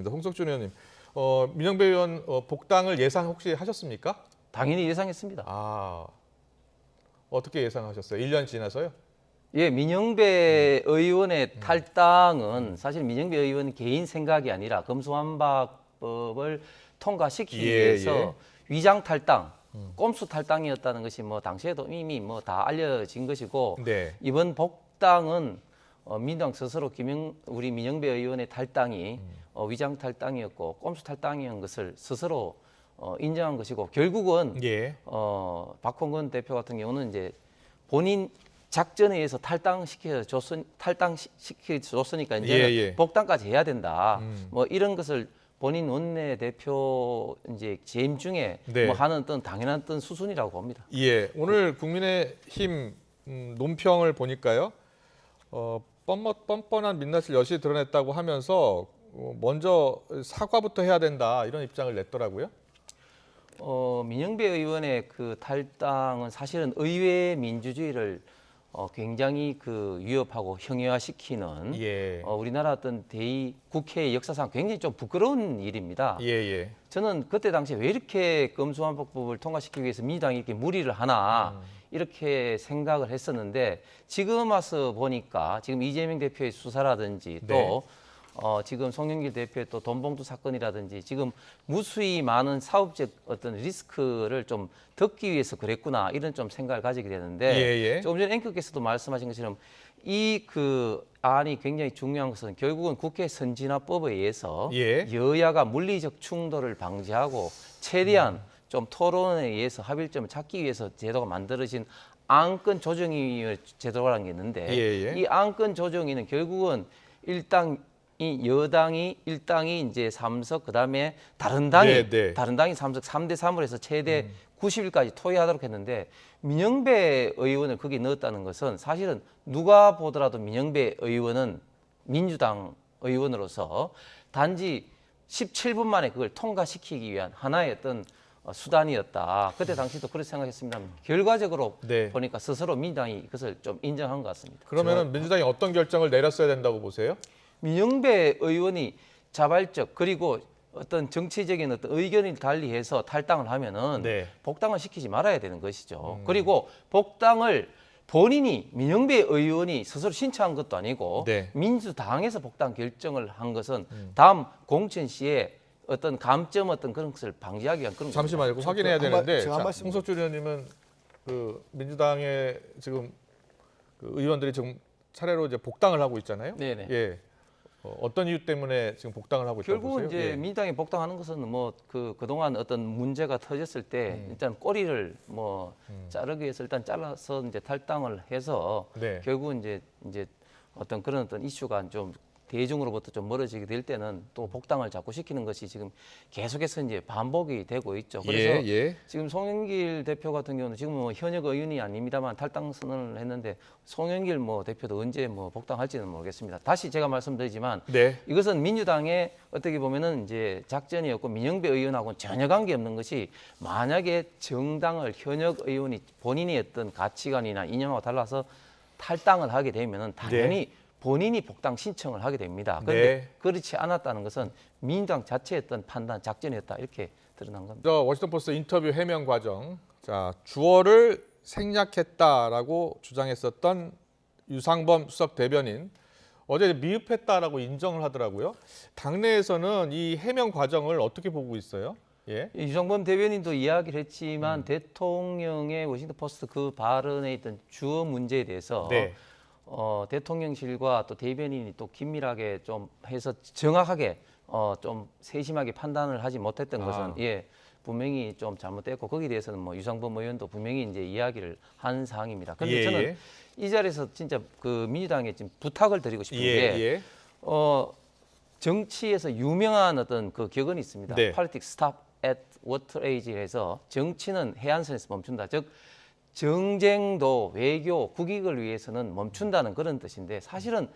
하겠습니다. 홍석준 의원님, 민영배 의원 복당을 예상 혹시 하셨습니까? 당연히 예상했습니다. 아, 어떻게 예상하셨어요? 1년 지나서요? 예, 민영배 의원의 탈당은 사실 민영배 의원 개인 생각이 아니라 검수완박법을 통과시키기 위해서 위장 탈당, 꼼수 탈당이었다는 것이 뭐 당시에도 이미 뭐 다 알려진 것이고 네. 이번 복당은 민주당 스스로 우리 민영배 의원의 탈당이 위장 탈당이었고 꼼수 탈당이었던 것을 스스로 인정한 것이고 결국은 예. 박홍근 대표 같은 경우는 이제 본인 작전에 의해서 탈당시켜줬으니까 이제 복당까지 해야 된다. 뭐 이런 것을 본인 원내대표 이제 재임 중에 네. 뭐 하는 어떤 당연한 어떤 수순이라고 봅니다. 예. 오늘 국민의힘 논평을 보니까요. 뻔뻔한 민낯을 여실히 드러냈다고 하면서 먼저 사과부터 해야 된다 이런 입장을 냈더라고요. 민영배 의원의 그 탈당은 사실은 의회 민주주의를 굉장히 그 위협하고 형해화시키는 우리나라 어떤 국회 역사상 굉장히 좀 부끄러운 일입니다. 저는 그때 당시에 왜 이렇게 검수완박법을 통과시키기 위해서 민주당이 이렇게 무리를 하나 이렇게 생각을 했었는데 지금 와서 보니까 지금 이재명 대표의 수사라든지 또 지금 송영길 대표의 또 돈봉투 사건이라든지 지금 무수히 많은 사업적 어떤 리스크를 좀 덮기 위해서 그랬구나 이런 좀 생각을 가지게 되는데 조금 전에 앵커께서도 말씀하신 것처럼 이 그 안이 굉장히 중요한 것은 결국은 국회 선진화법에 의해서 여야가 물리적 충돌을 방지하고 최대한 좀 토론에 의해서 합의점을 찾기 위해서 제도가 만들어진 안건 조정위의 제도라는 게 있는데 이 안건 조정위는 결국은 일당이 이제 3석 그다음에 다른 당이 3석 3대 3으로 해서 최대 90일까지 토의하도록 했는데 민영배 의원을 거기 넣었다는 것은 사실은 누가 보더라도 민영배 의원은 민주당 의원으로서 단지 17분 만에 그걸 통과시키기 위한 하나의 어떤 수단이었다. 그때 당시도 그렇게 생각했습니다. 결과적으로 보니까 스스로 민주당이 그것을 좀 인정한 것 같습니다. 그러면 민주당이 어떤 결정을 내렸어야 된다고 보세요? 민영배 의원이 자발적 그리고 어떤 정치적인 어떤 의견을 달리해서 탈당을 하면은 복당을 시키지 말아야 되는 것이죠. 그리고 복당을 본인이 민영배 의원이 스스로 신청한 것도 아니고 민주당에서 복당 결정을 한 것은 다음 공천 시에 어떤 감점 어떤 그런 것을 방지하기 위한 그런 잠시만요. 확인해야 되는데 홍석준 의원님은 그 민주당의 지금 그 의원들이 지금 차례로 이제 복당을 하고 있잖아요. 어떤 이유 때문에 지금 복당을 하고 있다고 보세요? 결국은 이제 민주당이 복당하는 것은 뭐 그동안 어떤 문제가 터졌을 때 일단 꼬리를 뭐 자르기 위해서 일단 잘라서 이제 탈당을 해서 결국은 이제 어떤 그런 어떤 이슈가 좀 대중으로부터 좀 멀어지게 될 때는 또 복당을 자꾸 시키는 것이 지금 계속해서 이제 반복이 되고 있죠. 그래서 지금 송영길 대표 같은 경우는 지금 뭐 현역 의원이 아닙니다만 탈당 선언을 했는데 송영길 뭐 대표도 언제 뭐 복당할지는 모르겠습니다. 다시 제가 말씀드리지만 이것은 민주당의 어떻게 보면은 이제 작전이었고 민영배 의원하고는 전혀 관계없는 것이 만약에 정당을 현역 의원이 본인의 어떤 가치관이나 이념하고 달라서 탈당을 하게 되면은 당연히 본인이 복당 신청을 하게 됩니다. 그런데 그렇지 않았다는 것은 민주당 자체의 어떤 판단, 작전이었다 이렇게 드러난 겁니다. 워싱턴 포스트 인터뷰 해명 과정. 자, 주어를 생략했다라고 주장했었던 유상범 수석 대변인 어제 미흡했다라고 인정을 하더라고요. 당내에서는 이 해명 과정을 어떻게 보고 있어요? 유상범 대변인도 이야기를 했지만 대통령의 워싱턴 포스트 그 발언에 있던 주어 문제에 대해서 대통령실과 또 대변인이 또 긴밀하게 좀 해서 정확하게 좀 세심하게 판단을 하지 못했던 것은 분명히 좀 잘못됐고 거기에 대해서는 뭐 유상범 의원도 분명히 이제 이야기를 한 사항입니다. 그런데 저는 이 자리에서 진짜 그 민주당에 지금 부탁을 드리고 싶은 게 정치에서 유명한 어떤 그 격언이 있습니다. Politics stop at water age에서 정치는 해안선에서 멈춘다. 즉 정쟁도 외교, 국익을 위해서는 멈춘다는 그런 뜻인데 사실은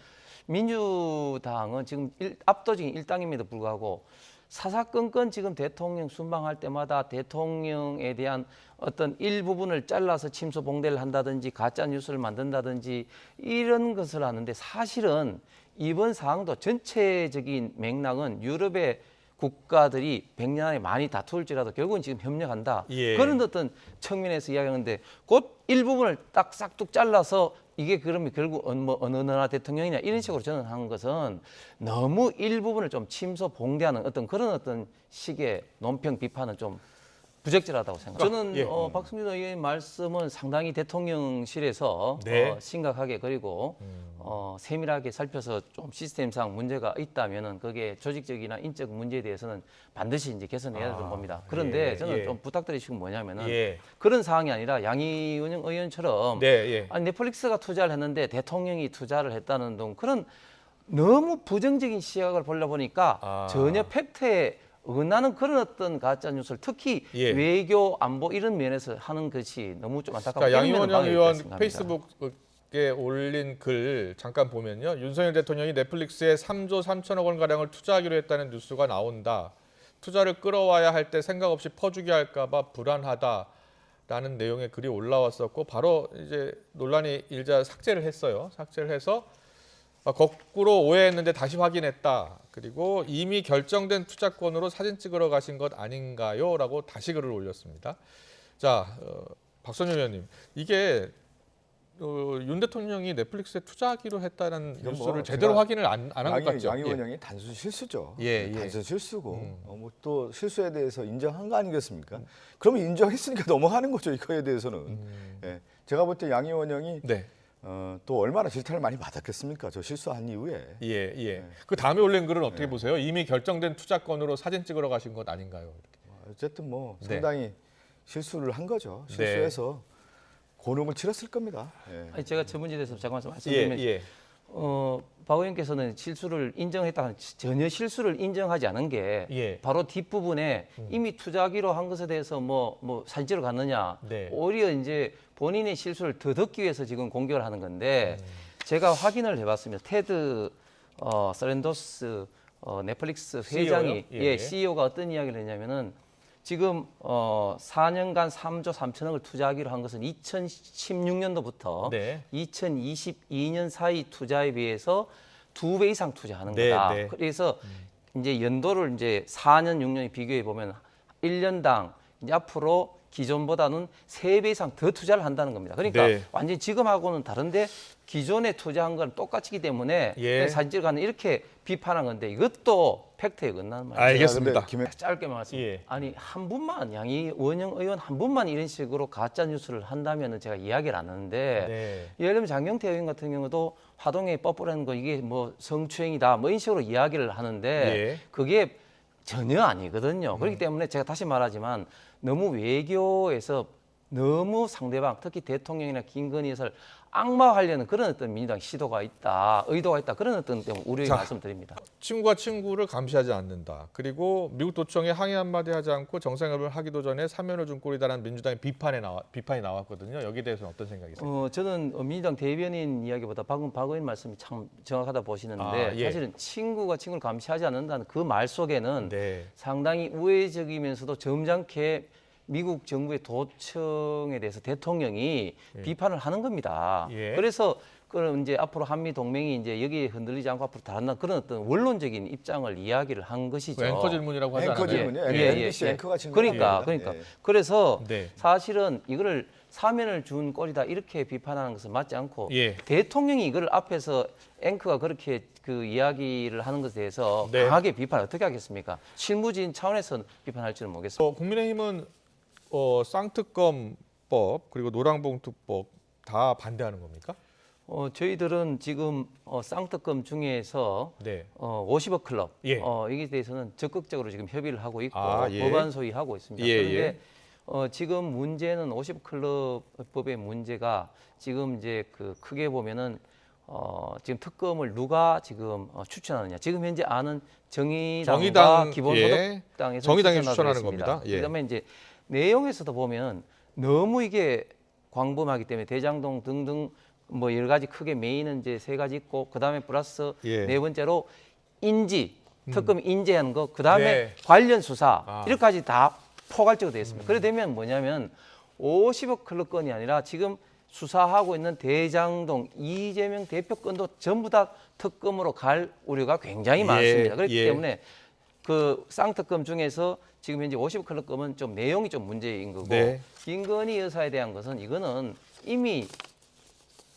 민주당은 지금 압도적인 일당임에도 불구하고 사사건건 지금 대통령 순방할 때마다 대통령에 대한 어떤 일부분을 잘라서 침소봉대를 한다든지 가짜 뉴스를 만든다든지 이런 것을 하는데 사실은 이번 사항도 전체적인 맥락은 유럽의 국가들이 100년 안에 많이 다툴지라도 결국은 지금 협력한다. 예. 그런 어떤 측면에서 이야기하는데 곧 일부분을 딱 싹둑 잘라서 이게 그러면 결국 어느 나라 대통령이냐 이런 식으로 저는 하는 것은 너무 일부분을 좀 침소 봉대하는 어떤 그런 어떤 식의 논평 비판은 좀 부적절하다고 생각합니다. 저는 예. 박승준 의원의 말씀은 상당히 대통령실에서 네. 심각하게 그리고 세밀하게 살펴서 좀 시스템상 문제가 있다면은 그게 조직적이나 인적 문제에 대해서는 반드시 이제 개선해야 된다고 봅니다. 그런데 예, 저는 예. 좀 부탁드리시고 뭐냐면은 예. 그런 상황이 아니라 양이은영 의원처럼 네, 예. 아니, 넷플릭스가 투자를 했는데 대통령이 투자를 했다는 등 그런 너무 부정적인 시각을 보려 보니까 전혀 팩트에 어긋나는 그런 어떤 가짜 뉴스를 특히 예. 외교 안보 이런 면에서 하는 것이 너무 좀 안타깝고 자, 양이원영 의원 생각합니다. 페이스북에 올린 글 잠깐 보면요. 윤석열 대통령이 넷플릭스에 3조 3천억 원 가량을 투자하기로 했다는 뉴스가 나온다. 투자를 끌어와야 할 때 생각 없이 퍼주게 할까봐 불안하다라는 내용의 글이 올라왔었고 바로 이제 논란이 일자 삭제를 했어요. 삭제를 해서 거꾸로 오해했는데 다시 확인했다. 그리고 이미 결정된 투자권으로 사진 찍으러 가신 것 아닌가요? 라고 다시 글을 올렸습니다. 자, 박선영 의원님, 이게 윤 대통령이 넷플릭스에 투자하기로 했다는 뉴스를 뭐 제대로 확인을 안 한 것 같죠? 양 의원이 단순 실수죠. 예, 예. 단순 실수고 뭐 또 실수에 대해서 인정한 거 아니겠습니까? 그러면 인정했으니까 넘어가는 거죠. 이거에 대해서는. 예. 제가 볼 때 양 의원이 네. 또 얼마나 질타를 많이 받았겠습니까? 저 실수한 이후에. 예, 예. 그 다음에 올린 글은 어떻게 보세요? 이미 결정된 투자권으로 사진 찍으러 가신 것 아닌가요? 이렇게. 어쨌든 뭐 네. 상당히 실수를 한 거죠. 실수해서 고놈을 치렀을 겁니다. 예. 아니, 제가 저 문제에 대해서 잠깐 말씀드리면 예. 박 의원께서는 실수를 인정했다 전혀 실수를 인정하지 않은 게 예. 바로 뒷부분에 이미 투자하기로 한 것에 대해서 뭐 사진 찍으러 갔느냐 네. 오히려 이제 본인의 실수를 더 덮기 위해서 지금 공격을 하는 건데 제가 확인을 해봤습니다. 테드 서렌도스 넷플릭스 회장이 CEO 요? 예. CEO가 어떤 이야기를 했냐면은 지금 4년간 3조 3천억을 투자하기로 한 것은 2016년도부터 네. 2022년 사이 투자에 비해서 2배 이상 투자하는 네, 거다. 네. 그래서 이제 연도를 이제 4년, 6년에 비교해 보면 1년당 이제 앞으로 기존보다는 3배 이상 더 투자를 한다는 겁니다. 그러니까 네. 완전히 지금하고는 다른데 기존에 투자한 건 똑같이기 때문에 예. 사진 찍어가는 이렇게 비판한 건데 이것도 팩트에 어긋나는 말이에요. 알겠습니다. 짧게 말씀. 예. 아니 한 분만 양이원영 의원 한 분만 이런 식으로 가짜 뉴스를 한다면은 제가 이야기를 안 하는데 네. 예를 들면 장경태 의원 같은 경우도 화동에 뽀뽀라는 거 이게 뭐 성추행이다 뭐 이런 식으로 이야기를 하는데 예. 그게 전혀 아니거든요. 그렇기 때문에 제가 다시 말하지만 너무 외교에서 너무 상대방 특히 대통령이나 김건희 여사를 악마화하려는 그런 어떤 민주당 시도가 있다, 의도가 있다 그런 어떤 우려의 말씀드립니다. 친구가 친구를 감시하지 않는다. 그리고 미국 도청에 항의 한마디 하지 않고 정상회담을 하기도 전에 사면을 준 꼴이다라는 민주당의 비판이 나왔거든요. 여기에 대해서는 어떤 생각이세요? 저는 민주당 대변인 이야기보다 방금 박 의원 말씀이 참 정확하다 보시는데 예. 사실은 친구가 친구를 감시하지 않는다는 그 말 속에는 네. 상당히 우회적이면서도 점잖게 미국 정부의 도청에 대해서 대통령이 비판을 하는 겁니다. 예. 그래서 그럼 이제 앞으로 한미 동맹이 이제 여기에 흔들리지 않고 앞으로 다른다 그런 어떤 원론적인 입장을 이야기를 한 것이죠. 앵커 질문이라고 하지 앵커 않았나요? 질문이요? 예. MBC 앵커가 질문. 그러니까 그래서 네. 사실은 이거를 사면을 준 꼴이다 이렇게 비판하는 것은 맞지 않고 예. 대통령이 이걸 앞에서 앵커가 그렇게 그 이야기를 하는 것에 대해서 네. 강하게 비판을 어떻게 하겠습니까? 실무진 차원에서 비판할 줄은 모르겠습니다. 국민의힘은 쌍특검법 그리고 노랑봉투법 다 반대하는 겁니까? 저희들은 지금 쌍특검 중에서 네. 50억 클럽 예. 이에 대해서는 적극적으로 지금 협의를 하고 있고 예. 법안 소위하고 있습니다. 예, 그런데 지금 문제는 50억 클럽법의 문제가 지금 이제 그 크게 보면은 지금 특검을 누가 지금 추천하느냐. 지금 현재 아는 정의당과 정의당, 기본소득당에서 정의당이 추천하기로 추천하는 했습니다. 겁니다. 예. 그다음에 이제 내용에서도 보면 너무 이게 광범하기 때문에 대장동 등등 뭐 여러 가지 크게 메인은 이제 세 가지 있고 그다음에 플러스 예. 네 번째로 인지 특검 인지하는 거 그다음에 네. 관련 수사 이렇게까지 다 포괄적으로 되어 있습니다. 그래 되면 뭐냐면 50억 클럽 건이 아니라 지금 수사하고 있는 대장동 이재명 대표 건도 전부 다 특검으로 갈 우려가 굉장히 많습니다. 그렇기 때문에 그 쌍특검 중에서 지금 현재 50클럽 검은 좀 내용이 좀 문제인 거고 김건희 여사에 대한 것은 이거는 이미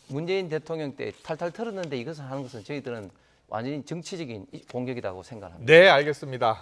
문재인 대통령 때 탈탈 털었는데 이것을 하는 것은 저희들은 완전히 정치적인 공격이라고 생각합니다. 네, 알겠습니다.